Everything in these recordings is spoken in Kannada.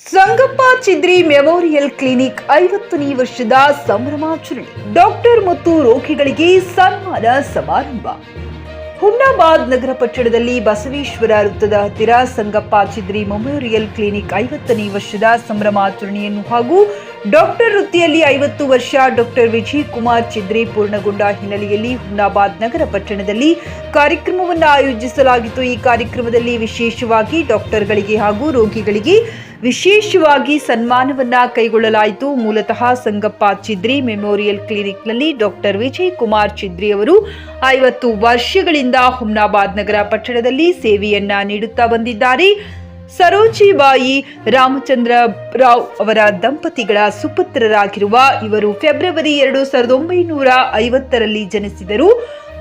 ಸಂಗಪ್ಪ ಚಿದ್ರಿ ಮೆಮೋರಿಯಲ್ ಕ್ಲಿನಿಕ್ 50ನೇ ವರ್ಷದ ಸಂಭ್ರಮಾಚರಣೆ. ಡಾಕ್ಟರ್ ಮತ್ತು ರೋಗಿಗಳಿಗೆ ಸನ್ಮಾನ ಸಮಾರಂಭ. ಹುಮ್ನಾಬಾದ್ ನಗರ ಪಟ್ಟಣದಲ್ಲಿ ಬಸವೇಶ್ವರ ವೃತ್ತದ ಹತ್ತಿರ ಸಂಗಪ್ಪ ಚಿದ್ರಿ ಮೆಮೋರಿಯಲ್ ಕ್ಲಿನಿಕ್ 50ನೇ ವರ್ಷದ ಸಂಭ್ರಮಾಚರಣೆಯನ್ನು ಹಾಗೂ ಡಾಕ್ಟರ್ ವೃತ್ತಿಯಲ್ಲಿ 50 ವರ್ಷ ಡಾಕ್ಟರ್ ವಿಜಯ್ ಕುಮಾರ್ ಚಿದ್ರಿ ಪೂರ್ಣಗೊಂಡ ಹಿನ್ನೆಲೆಯಲ್ಲಿ ಹುಮ್ನಾಬಾದ್ ನಗರ ಪಟ್ಟಣದಲ್ಲಿ ಕಾರ್ಯಕ್ರಮವನ್ನು ಆಯೋಜಿಸಲಾಗಿತ್ತು. ಈ ಕಾರ್ಯಕ್ರಮದಲ್ಲಿ ವಿಶೇಷವಾಗಿ ಡಾಕ್ಟರ್ಗಳಿಗೆ ಹಾಗೂ ರೋಗಿಗಳಿಗೆ ವಿಶೇಷವಾಗಿ ಸನ್ಮಾನವನ್ನ ಕೈಗೊಳ್ಳಲಾಯಿತು. ಮೂಲತಃ ಸಂಗಪ್ಪ ಚಿದ್ರಿ ಮೆಮೋರಿಯಲ್ ಕ್ಲಿನಿಕ್ನಲ್ಲಿ ಡಾಕ್ಟರ್ ವಿಜಯ್ ಕುಮಾರ್ ಚಿದ್ರಿ ಅವರು 50 ವರ್ಷಗಳಿಂದ ಹುಮ್ನಾಬಾದ್ ನಗರ ಪಟ್ಟಣದಲ್ಲಿ ಸೇವೆಯನ್ನ ನೀಡುತ್ತಾ ಬಂದಿದ್ದಾರೆ. ಸರೋಜಿಬಾಯಿ ರಾಮಚಂದ್ರ ರಾವ್ ಅವರ ದಂಪತಿಗಳ ಸುಪುತ್ರರಾಗಿರುವ ಇವರು ಫೆಬ್ರವರಿ 1950ರಲ್ಲಿ ಜನಿಸಿದರು.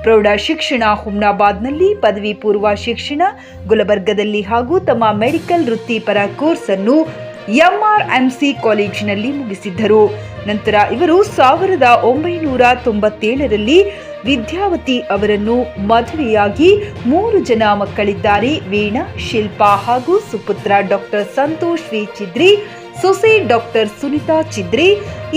ಪ್ರೌಢ ಶಿಕ್ಷಣ ಹುಮ್ನಾಬಾದ್ನಲ್ಲಿ, ಪದವಿ ಪೂರ್ವ ಶಿಕ್ಷಣ ಗುಲಬರ್ಗದಲ್ಲಿ ಹಾಗೂ ತಮ್ಮ ಮೆಡಿಕಲ್ ವೃತ್ತಿಪರ ಕೋರ್ಸ್ ಅನ್ನು ಎಂಆರ್ಎಂಸಿ ಕಾಲೇಜಿನಲ್ಲಿ ಮುಗಿಸಿದ್ದರು. ನಂತರ ಇವರು 1997ರಲ್ಲಿ ವಿದ್ಯಾವತಿ ಅವರನ್ನು ಮದುವೆಯಾಗಿ 3 ಜನ ಮಕ್ಕಳಿದ್ದಾರೆ. ವೀಣಾ, ಶಿಲ್ಪಾ ಹಾಗೂ ಸುಪುತ್ರ ಡಾಕ್ಟರ್ ಸಂತೋಷ್ ವಿ ಚಿದ್ರಿ, ಸೊಸೆ ಡಾಕ್ಟರ್ ಸುನಿತಾ ಚಿದ್ರಿ.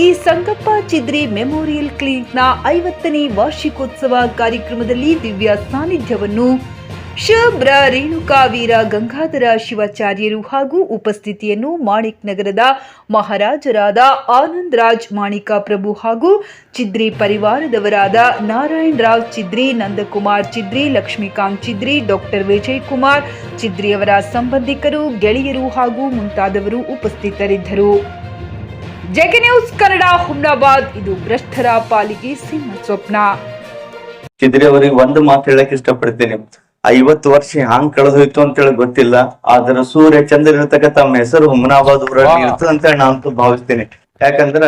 ಈ ಸಂಗಪ್ಪ ಚಿದ್ರಿ ಮೆಮೋರಿಯಲ್ ಕ್ಲಿನಿಕ್ನ 50ನೇ ವಾರ್ಷಿಕೋತ್ಸವ ಕಾರ್ಯಕ್ರಮದಲ್ಲಿ ದಿವ್ಯ ಸಾನ್ನಿಧ್ಯವನ್ನು ಶಬ್ರ ರೇಣುಕಾ ವೀರ ಗಂಗಾಧರ ಶಿವಾಚಾರ್ಯರು ಹಾಗೂ ಉಪಸ್ಥಿತಿಯನ್ನು ಮಾಣಿಕ್ ನಗರದ ಮಹಾರಾಜರಾದ ಆನಂದ್ ರಾಜ್ ಮಾಣಿಕ ಪ್ರಭು ಹಾಗೂ ಚಿದ್ರಿ ಪರಿವಾರದವರಾದ ನಾರಾಯಣ್ ರಾವ್ ಚಿದ್ರಿ, ನಂದಕುಮಾರ್ ಚಿದ್ರಿ, ಲಕ್ಷ್ಮೀಕಾಂತ್ ಚಿದ್ರಿ, ಡಾಕ್ಟರ್ ವಿಜಯ್ ಕುಮಾರ್ ಚಿದ್ರಿ ಅವರ ಸಂಬಂಧಿಕರು, ಗೆಳೆಯರು ಹಾಗೂ ಮುಂತಾದವರು ಉಪಸ್ಥಿತರಿದ್ದರು. JK news Kannada, Humnabad. ಇದು ಭ್ರಷ್ಟರ ಪಾಲಿಗೆ ಸಿಂಹ ಸ್ವಪ್ನ. ಚಿದ್ರಿ ಅವರಿಗೆ ಒಂದು ಮಾತು ಹೇಳಕ್ ಇಷ್ಟಪಡ್ತೀನಿ. 50 ವರ್ಷ ಹ್ಯಾಂಗ್ ಕಳೆದೋಯ್ತು ಅಂತ ಹೇಳಿ ಗೊತ್ತಿಲ್ಲ, ಆದ್ರ ಸೂರ್ಯ ಚಂದ್ರ ಇರ್ತಕ್ಕ ತಮ್ಮ ಹೆಸರು ಹುಮ್ನಾಬಾದ್ ಊರಲ್ಲಿ ಇರ್ತದ ಅಂತ ಹೇಳಿ ನಾನು ಭಾವಿಸ್ತೀನಿ. ಯಾಕಂದ್ರ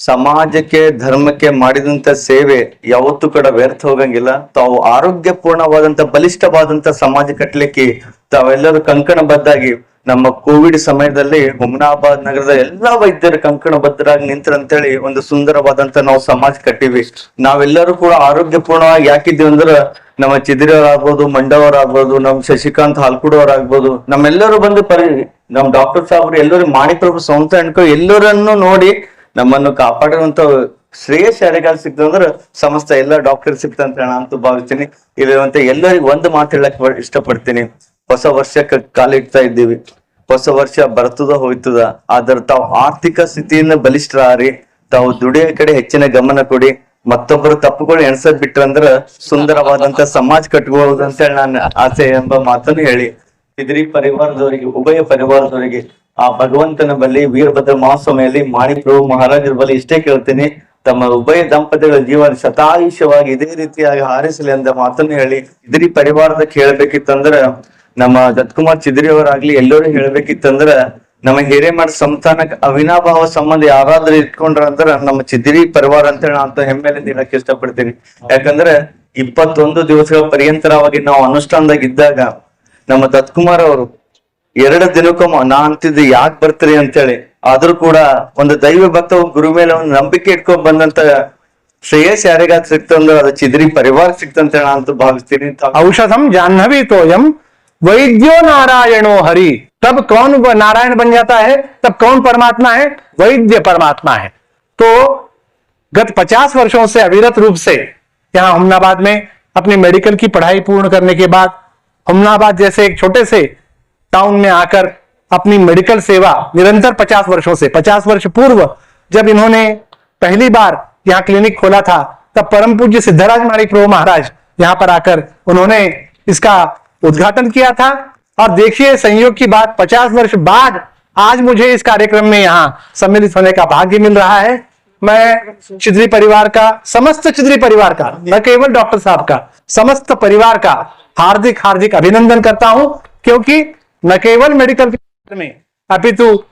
ಸಮಾಜಕ್ಕೆ ಧರ್ಮಕ್ಕೆ ಮಾಡಿದಂತ ಸೇವೆ ಯಾವತ್ತೂ ಕೂಡ ವ್ಯರ್ಥ ಹೋಗಂಗಿಲ್ಲ. ತಾವು ಆರೋಗ್ಯಪೂರ್ಣವಾದಂತ ಬಲಿಷ್ಠವಾದಂತ ಸಮಾಜ ಕಟ್ಟಲಿಕ್ಕೆ ತಾವೆಲ್ಲರೂ ಕಂಕಣಬದ್ಧಾಗಿ ನಮ್ಮ ಕೋವಿಡ್ ಸಮಯದಲ್ಲಿ ಹುಮ್ನಾಬಾದ್ ನಗರದ ಎಲ್ಲಾ ವೈದ್ಯರು ಕಂಕಣಬದ್ಧರಾಗಿ ನಿಂತರಂತೇಳಿ ಒಂದು ಸುಂದರವಾದಂತ ನಾವು ಸಮಾಜ ಕಟ್ಟಿವಿ. ನಾವೆಲ್ಲರೂ ಕೂಡ ಆರೋಗ್ಯಪೂರ್ಣವಾಗಿ ಯಾಕಿದ್ದೀವಿ ಅಂದ್ರ ನಮ್ಮ ಚಿದ್ರಿಯವರಾಗ್ಬೋದು, ಮಂಡವರಾಗ್ಬೋದು, ನಮ್ ಶಶಿಕಾಂತ್ ಹಾಲ್ಕುಡವರಾಗ್ಬೋದು, ನಮ್ಮೆಲ್ಲರೂ ಬಂದು ನಮ್ ಡಾಕ್ಟರ್ ಸಾಹೇಬ್ರು ಎಲ್ಲರೂ ಮಾಣಿಪ್ರಭು ಸ್ವಂತ ಅನ್ಕೊ ಎಲ್ಲರನ್ನು ನೋಡಿ ನಮ್ಮನ್ನು ಕಾಪಾಡುವಂತ ಶ್ರೇಯಸ್ ಯಾರಿಗಾಲ್ ಸಿಕ್ತಂದ್ರ ಸಮಸ್ತ ಎಲ್ಲ ಡಾಕ್ಟರ್ ಸಿಕ್ತಂತ ನಾನಂತೂ ಭಾವಿಸ್ತೀನಿ. ಇಲ್ಲಿರುವಂತ ಎಲ್ಲರಿಗೂ ಒಂದು ಮಾತು ಹೇಳಕ್ ಇಷ್ಟಪಡ್ತೀನಿ. ಹೊಸ ವರ್ಷಕ್ಕೆ ಕಾಲಿಡ್ತಾ ಇದ್ದೀವಿ. ಹೊಸ ವರ್ಷ ಬರ್ತದ ಹೋಯ್ತದ, ಆದ್ರ ತಾವು ಆರ್ಥಿಕ ಸ್ಥಿತಿಯಿಂದ ಬಲಿಷ್ಠರಾರಿ, ತಾವು ದುಡಿಯೋ ಕಡೆ ಹೆಚ್ಚಿನ ಗಮನ ಕೊಡಿ. ಮತ್ತೊಬ್ಬರು ತಪ್ಪುಗಳು ಎಣಸದ್ ಬಿಟ್ರಂದ್ರ ಸುಂದರವಾದಂತ ಸಮಾಜ ಕಟ್ಬಹುದು ಅಂತ ಹೇಳಿ ನಾನು ಆಸೆ ಎಂಬ ಮಾತನ್ನು ಹೇಳಿ ಚಿದ್ರಿ ಪರಿವಾರದವರಿಗೆ, ಉಭಯ ಪರಿವಾರದವರಿಗೆ ಆ ಭಗವಂತನ ಬಳಿ ವೀರಭದ್ರ ಮಹಾಸ್ವಾಮಿಯಲ್ಲಿ ಮಾಣಿಪ್ರಭು ಮಹಾರಾಜರ ಬಳಿ ಇಷ್ಟೇ ಕೇಳ್ತೀನಿ, ತಮ್ಮ ಉಭಯ ದಂಪತಿಗಳ ಜೀವನ ಶತಾಯುಷ್ಯವಾಗಿ ಇದೇ ರೀತಿಯಾಗಿ ಹಾರಿಸಲಿ ಅಂತ ಮಾತನ್ನು ಹೇಳಿ ಚಿದ್ರಿ ಪರಿವಾರದಕ್ಕೆ ಹೇಳ್ಬೇಕಿತ್ತಂದ್ರ, ನಮ್ಮ ದತ್ಕುಮಾರ್ ಚಿದ್ರಿ ಅವರಾಗ್ಲಿ ಎಲ್ಲರೂ ಹೇಳ್ಬೇಕಿತ್ತಂದ್ರ, ನಮ್ಮ ಹಿರೇಮಠ ಸಂಸ್ಥಾನಕ್ಕೆ ಅವಿನಾಭಾವ ಸಂಬಂಧ ಯಾರಾದ್ರೂ ಇಟ್ಕೊಂಡ್ರ ಅಂದ್ರ ನಮ್ಮ ಚಿದ್ರಿ ಪರಿವಾರ ಅಂತ ಹೇಳಿ ನಾನು ಹೆಮ್ಮೆಲಿಂದ ಹೇಳಕ್ ಇಷ್ಟಪಡ್ತೀನಿ. ಯಾಕಂದ್ರೆ 21 ದಿವಸಗಳ ಪರ್ಯಂತರವಾಗಿ ನಾವು ಅನುಷ್ಠಾನದಾಗ ಇದ್ದಾಗ ನಮ್ಮ ದತ್ಕುಮಾರ್ ಅವರು 2 ದಿನಕ್ಕೊಮ್ಮ ನಾ ಅಂತಿದ್ದು ಯಾಕೆ ಬರ್ತೀರಿ ಅಂತೇಳಿ, ಆದ್ರೂ ಕೂಡ ಒಂದು ದೈವ ಭಕ್ತ ಗುರು ಮೇಲೆ ಒಂದು ನಂಬಿಕೆ ಇಟ್ಕೊಂಡ್ ಬಂದಂತ ಶ್ರೇಯಸ್ ಯಾರಿಗಾದ್ ಸಿಕ್ತಂದ್ರೆ ಅದು ಚಿದ್ರಿ ಪರಿವಾರ ಸಿಕ್ತಂತ ನಾನು ಭಾವಿಸ್ತೀನಿ. औषधम जाह्नवी तोयम वैद्यो नारायणो हरि। तब कौन नारायण बन जाता है? तब कौन परमात्मा है? वैद्य परमात्मा है। तो गत 50 वर्षों से अविरत रूप से यहाँ हुमनाबाद में अपनी मेडिकल की पढ़ाई पूर्ण करने के बाद हुमनाबाद जैसे एक छोटे से टाउन में आकर अपनी मेडिकल सेवा निरंतर 50 वर्षों से, 50 वर्ष पूर्व जब इन्होंने पहली बार यहाँ क्लिनिक खोला था, तब परम पूज्य सिद्धराज माणिकप्रभु महाराज यहाँ पर आकर उन्होंने इसका उद्घाटन किया था। और देखिए संयोग की बात, 50 वर्ष बाद आज मुझे इस कार्यक्रम में यहाँ सम्मिलित होने का भाग्य मिल रहा है। मैं चिद्री परिवार का, समस्त चिद्री परिवार का, न केवल डॉक्टर साहब का, समस्त परिवार का हार्दिक हार्दिक अभिनंदन करता हूं, क्योंकि न केवल मेडिकल के क्षेत्र में अपितु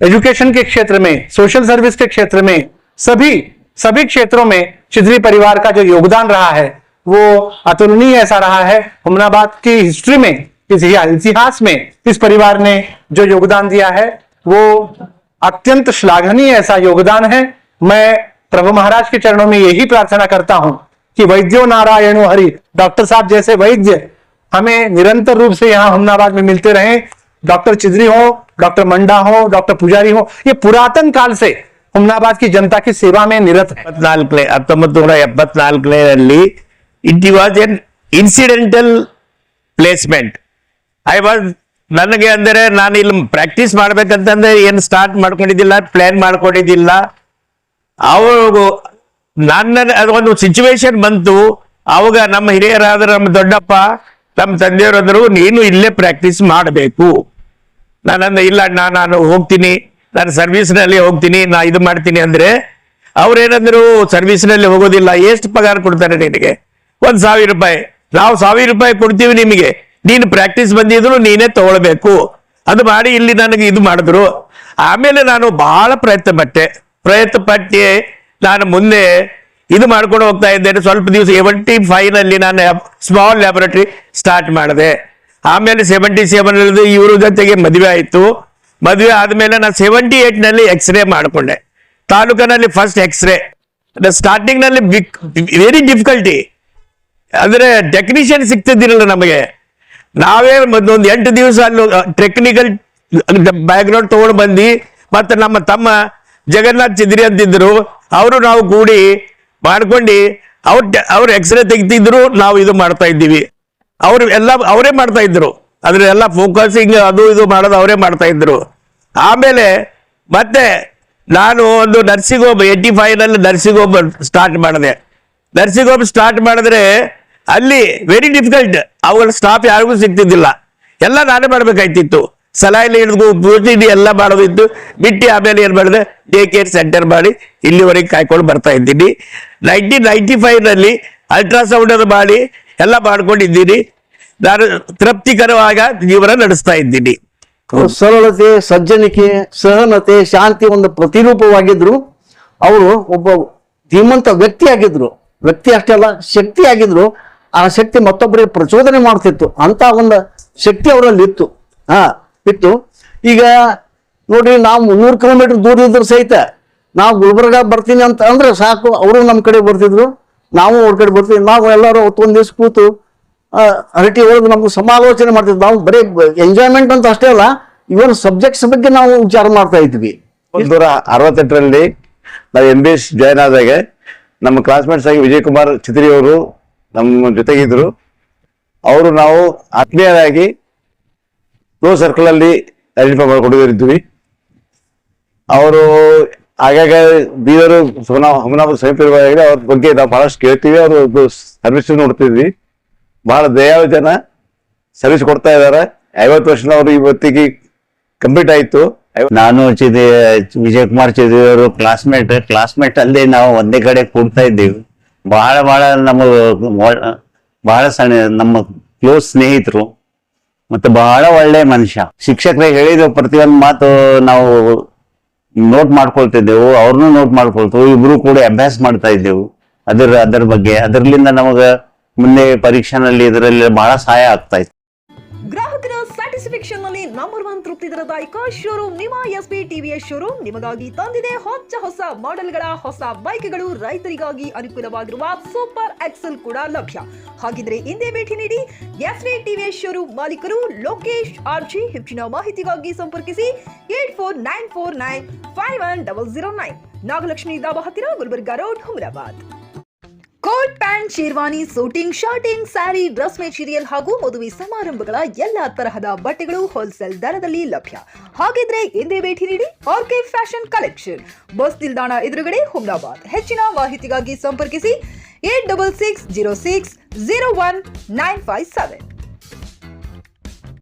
एजुकेशन के क्षेत्र में, सोशल सर्विस के क्षेत्र में, सभी क्षेत्रों में चिद्री परिवार का जो योगदान रहा है वो अतुलनीय ऐसा रहा है। हुमनाबाद की हिस्ट्री में, इतिहास में इस परिवार ने जो योगदान दिया है वो अत्यंत श्लाघनीय ऐसा योगदान है। मैं प्रभु महाराज के चरणों में यही प्रार्थना करता हूं कि वैद्यो नारायणो हरि, डॉक्टर साहब जैसे वैद्य हमें निरंतर रूप से यहाँ हुमनाबाद में मिलते रहे। डॉक्टर चिद्री हो, डॉक्टर मंडा हो, डॉक्टर पुजारी हो, ये पुरातन काल से हुमनाबाद की जनता की सेवा में निरत है। 1974 it was an incidental placement. ನನಗೆ ಅಂದರೆ ನಾನು ಇಲ್ಲಿ ಪ್ರಾಕ್ಟೀಸ್ ಮಾಡ್ಬೇಕಂತಂದ್ರೆ ಏನು ಸ್ಟಾರ್ಟ್ ಮಾಡ್ಕೊಂಡಿದ್ದಿಲ್ಲ, ಪ್ಲಾನ್ ಮಾಡ್ಕೊಂಡಿದ್ದಿಲ್ಲ. ಅವಾಗ ಒಂದು ಸಿಚುವೇಶನ್ ಬಂತು. ಅವಾಗ ನಮ್ಮ ಹಿರಿಯರಾದ ನಮ್ಮ ದೊಡ್ಡಪ್ಪ, ನಮ್ಮ ತಂದೆಯವರಾದ್ರು, ನೀನು ಇಲ್ಲೇ ಪ್ರಾಕ್ಟೀಸ್ ಮಾಡಬೇಕು. ಇಲ್ಲ ನಾನು ಹೋಗ್ತೀನಿ, ನಾನು ಸರ್ವಿಸ್ನಲ್ಲಿ ಹೋಗ್ತೀನಿ, ನಾ ಇದು ಮಾಡ್ತೀನಿ ಅಂದ್ರೆ ಅವ್ರೇನಂದ್ರು ಸರ್ವಿಸ್ನಲ್ಲಿ ಹೋಗೋದಿಲ್ಲ, ಎಷ್ಟು ಪಗಾರ ಕೊಡ್ತಾರೆ ನಿನಗೆ? 1,000 ರೂಪಾಯಿ. ನಾವು 1,000 ರೂಪಾಯಿ ಕೊಡ್ತೀವಿ ನಿಮಗೆ, ನೀನು ಪ್ರಾಕ್ಟೀಸ್ ಬಂದಿದ್ರು ನೀನೇ ತಗೊಳ್ಬೇಕು. ಅದು ಮಾಡಿ ಇಲ್ಲಿ ನನಗೆ ಇದು ಮಾಡಿದ್ರು. ಆಮೇಲೆ ನಾನು ಬಹಳ ಪ್ರಯತ್ನ ಪಟ್ಟು ನಾನು ಮುಂದೆ ಇದು ಮಾಡ್ಕೊಂಡು ಹೋಗ್ತಾ ಇದ್ದೇನೆ. ಸ್ವಲ್ಪ ದಿವಸ 75 ನಾನು ಸ್ಮಾಲ್ ಲ್ಯಾಬೊರೇಟರಿ ಸ್ಟಾರ್ಟ್ ಮಾಡಿದೆ. ಆಮೇಲೆ 77 ಇವ್ರ ಜೊತೆಗೆ ಮದುವೆ ಆಯಿತು. ಮದುವೆ ಆದ್ಮೇಲೆ ನಾನು 78 ಎಕ್ಸ್ರೇ ಮಾಡಿಕೊಂಡೆ. ತಾಲೂಕಿನಲ್ಲಿ ಫಸ್ಟ್ ಎಕ್ಸ್ರೇ. ಸ್ಟಾರ್ಟಿಂಗ್ ನಲ್ಲಿ ವೆರಿ ಡಿಫಿಕಲ್ಟಿ, ಅಂದ್ರೆ ಟೆಕ್ನಿಷಿಯನ್ ಸಿಗ್ತಿದ್ದಿರಲ್ಲ ನಮಗೆ. ನಾವೇ ಒಂದು 8 ದಿವಸ ಅಲ್ಲಿ ಟೆಕ್ನಿಕಲ್ ಬ್ಯಾಕ್ಗ್ರೌಂಡ್ ತಗೊಂಡು ಬಂದು, ಮತ್ತೆ ನಮ್ಮ ತಮ್ಮ ಜಗನ್ನಾಥ್ ಚಿದ್ರಿ ಅಂತಿದ್ರು, ಅವರು ನಾವು ಕೂಡಿ ಮಾಡ್ಕೊಂಡು ಅವ್ರು ಎಕ್ಸ್ರೇ ತೆಗಿತಿದ್ರು, ನಾವು ಇದು ಮಾಡ್ತಾ ಇದ್ದೀವಿ. ಅವರೇ ಮಾಡ್ತಾ ಇದ್ರು, ಅದ್ರ ಎಲ್ಲ ಫೋಕಸಿಂಗ್ ಅದು ಇದು ಮಾಡೋದು ಅವರೇ ಮಾಡ್ತಾ ಇದ್ರು. ಆಮೇಲೆ ಮತ್ತೆ ನಾನು ಒಂದು nursing home 85 nursing home start ಮಾಡಿದೆ. ನರ್ಸಿಂಗ್ ಹೋಮ್ ಸ್ಟಾರ್ಟ್ ಮಾಡಿದ್ರೆ ಅಲ್ಲಿ ವೆರಿ ಡಿಫಿಕಲ್ಟ್, ಅವುಗಳ ಸ್ಟಾಫ್ ಯಾರಿಗೂ ಸಿಗ್ತಿದ್ದಿಲ್ಲ, ಎಲ್ಲ ನಾನೇ ಮಾಡ್ಬೇಕಾಯ್ತಿತ್ತು. ಸಲಾಯಿಲಿ ಹಿಡಿದು ಪೂರ್ತಿ ಎಲ್ಲ ಮಾಡೋದಿತ್ತು. ಬಿಟ್ಟು ಆಮೇಲೆ ಏನ್ ಮಾಡಿದೆ, ಡೇ ಕೇರ್ ಸೆಂಟರ್ ಮಾಡಿ ಇಲ್ಲಿವರೆಗೆ ಕಾಯ್ಕೊಂಡು ಬರ್ತಾ ಇದ್ದೀನಿ. 1995 ಅಲ್ಟ್ರಾಸೌಂಡ್ ಅದು ಮಾಡಿ ಎಲ್ಲ ಮಾಡ್ಕೊಂಡಿದ್ದೀನಿ. ನಾನು ತೃಪ್ತಿಕರವಾಗ ಜೀವನ ನಡೆಸ್ತಾ ಇದ್ದೀನಿ. ಸರಳತೆ, ಸಜ್ಜನಿಕೆ, ಸಹನತೆ, ಶಾಂತಿ ಒಂದು ಪ್ರತಿರೂಪವಾಗಿದ್ರು. ಅವರು ಒಬ್ಬ ಧೀಮಂತ ವ್ಯಕ್ತಿ ಆಗಿದ್ರು. ವ್ಯಕ್ತಿ ಅಷ್ಟೇ ಅಲ್ಲ, ಶಕ್ತಿ ಆಗಿದ್ರು. ಆ ಶಕ್ತಿ ಮತ್ತೊಬ್ಬರಿಗೆ ಪ್ರಚೋದನೆ ಮಾಡ್ತಿತ್ತು. ಅಂತ ಒಂದು ಶಕ್ತಿ ಅವರಲ್ಲಿ ಇತ್ತು. ಈಗ ನೋಡ್ರಿ, ನಾವು 300 ಕಿಲೋಮೀಟರ್ ದೂರ ಇದ್ರು ಸಹಿತ ನಾವು ಗುಲ್ಬರ್ಗ ಬರ್ತೀನಿ ಅಂತ ಅಂದ್ರೆ ಸಾಕು, ಅವರು ನಮ್ಮ ಕಡೆ ಬರ್ತಿದ್ರು, ನಾವು ಅವ್ರ ಕಡೆ ಬರ್ತೀವಿ. ನಾವು ಎಲ್ಲರೂ ಒಂದ್ ದಿವ್ಸ ಕೂತು ಹರಟಿ ಒಳಗೆ ನಮ್ಗೆ ಸಮಾಲೋಚನೆ ಮಾಡ್ತಿದ್ವಿ. ನಾವು ಬರೀ ಎಂಜಾಯ್ಮೆಂಟ್ ಅಂತ ಅಷ್ಟೇ ಅಲ್ಲ, ಇವನ್ ಸಬ್ಜೆಕ್ಟ್ಸ್ ಬಗ್ಗೆ ನಾವು ವಿಚಾರ ಮಾಡ್ತಾ ಇದ್ವಿ. 1968 ನಾವು MBS ಜಾಯ್ನ್ ಆದಾಗ ನಮ್ಮ ಕ್ಲಾಸ್ಮೇಟ್ಸ್ ಆಗಿ ವಿಜಯ್ ಕುಮಾರ್ ಚಿತ್ರಿ ಅವರು ನಮ್ಮ ಜೊತೆಗಿದ್ರು. ಅವರು ನಾವು ಆತ್ಮೀಯರಾಗಿ ಕ್ಲೋಸ್ ಸರ್ಕಲ್ ಅಲ್ಲಿ ಐಡೆಂಟಿಫೈ ಮಾಡ್ಕೊಂಡಿದ್ವಿ. ಅವರು ಆಗಾಗ ಬೀದರು ಹುಮನಾಬಾದ್ ಸಮೀಪ ಇರುವಾಗ ಅವ್ರ ಬಗ್ಗೆ ನಾವು ಬಹಳಷ್ಟು ಕೇಳ್ತೀವಿ. ಅವರು ಸರ್ವಿಸ್ ನೋಡ್ತಿದ್ವಿ. ಬಹಳ ದಯಾಳು ಜನ, ಸರ್ವಿಸ್ ಕೊಡ್ತಾ ಇದ್ದಾರೆ. 50 ವರ್ಷ ಅವರು ಇವತ್ತಿಗೆ ಕಂಪ್ಲೀಟ್ ಆಯ್ತು. ನಾನು ವಿಜಯ್ ಕುಮಾರ್ ಚಿದ್ರಿ ಅವರು ಕ್ಲಾಸ್ಮೇಟ್ ಅಲ್ಲಿ ನಾವು ಒಂದೇ ಕಡೆ ಕೂಡ್ತಾ ಇದ್ದೀವಿ. ಬಹಳ ನಮ್ಮ ಕ್ಲೋಸ್ ಸ್ನೇಹಿತರು, ಮತ್ತೆ ಬಹಳ ಒಳ್ಳೆ ಮನುಷ್ಯ. ಶಿಕ್ಷಕರಿಗೆ ಹೇಳಿದ ಪ್ರತಿಯೊಂದು ಮಾತು ನಾವು ನೋಟ್ ಮಾಡ್ಕೊಳ್ತಿದ್ದೆವು, ಅವ್ರನ್ನೂ ನೋಟ್ ಮಾಡ್ಕೊಳ್ತೇವೆ. ಇಬ್ರು ಕೂಡ ಅಭ್ಯಾಸ ಮಾಡ್ತಾ ಇದ್ದೆವು ಅದರ ಬಗ್ಗೆ. ಅದರಿಂದ ನಮಗ ಮುಂದೆ ಪರೀಕ್ಷೆನಲ್ಲಿ ಇದರಲ್ಲಿ ಬಹಳ ಸಹಾಯ ಆಗ್ತಾ ಇತ್ತು. ಗ್ರಾಹಕರ ಸ್ಯಾಟಿಸ್ಫ್ಯಾಕ್ಷನ್ ನಲ್ಲಿ ನಂಬರ್ 1 ತೃಪ್ತಿ ದರದಾಯಕ ಶೋರೂಮ್ ನಿಮ್ಮ SP TVS ಶೋರೂಮ್ ನಿಮಗಾಗಿ ತಂದಿದೆ ಹೊಸ ಮಾಡೆಲ್ಗಳ ಹೊಸ ಬೈಕ್ಗಳು. ರೈತರಿಗಾಗಿ ಅನುಕೂಲವಾಗಿರುವ ಸೂಪರ್ ಎಕ್ಸೆಲ್ ಕೂಡ ಲಭ್ಯ. ಹಾಗಿದ್ರೆ ಹಿಂದೆ ಭೇಟಿ ನೀಡಿ SP TVS ಶೋರೂಮ್ ಮಾಲೀಕರು ಲೋಕೇಶ್ RG. ಹೆಚ್ಚಿನ ಮಾಹಿತಿಗಾಗಿ ಸಂಪರ್ಕಿಸಿ 8494951009, ನಾಗಲಕ್ಷ್ಮಿ ದಾಬಾ ಹತ್ತಿರ, Gulbarga road, Humnabad. Coat pant, sherwani, suiting, shirting, sari, dress material ಹಾಗೂ ಮದುವೆ ಸಮಾರಂಭಗಳ ಎಲ್ಲಾ ತರಹದ ಬಟ್ಟೆಗಳು ಹೋಲ್ಸೇಲ್ ದರದಲ್ಲಿ ಲಭ್ಯ. ಹಾಗಿದ್ರೆ ಎಂದೇ ಭೇಟಿ ನೀಡಿ RK ಫ್ಯಾಷನ್ ಕಲೆಕ್ಷನ್, ಬಸ್ ನಿಲ್ದಾಣ ಎದುರುಗಡೆ, ಹುಮನಾಬಾದ್. ಹೆಚ್ಚಿನ ಮಾಹಿತಿಗಾಗಿ ಸಂಪರ್ಕಿಸಿ 8660601957.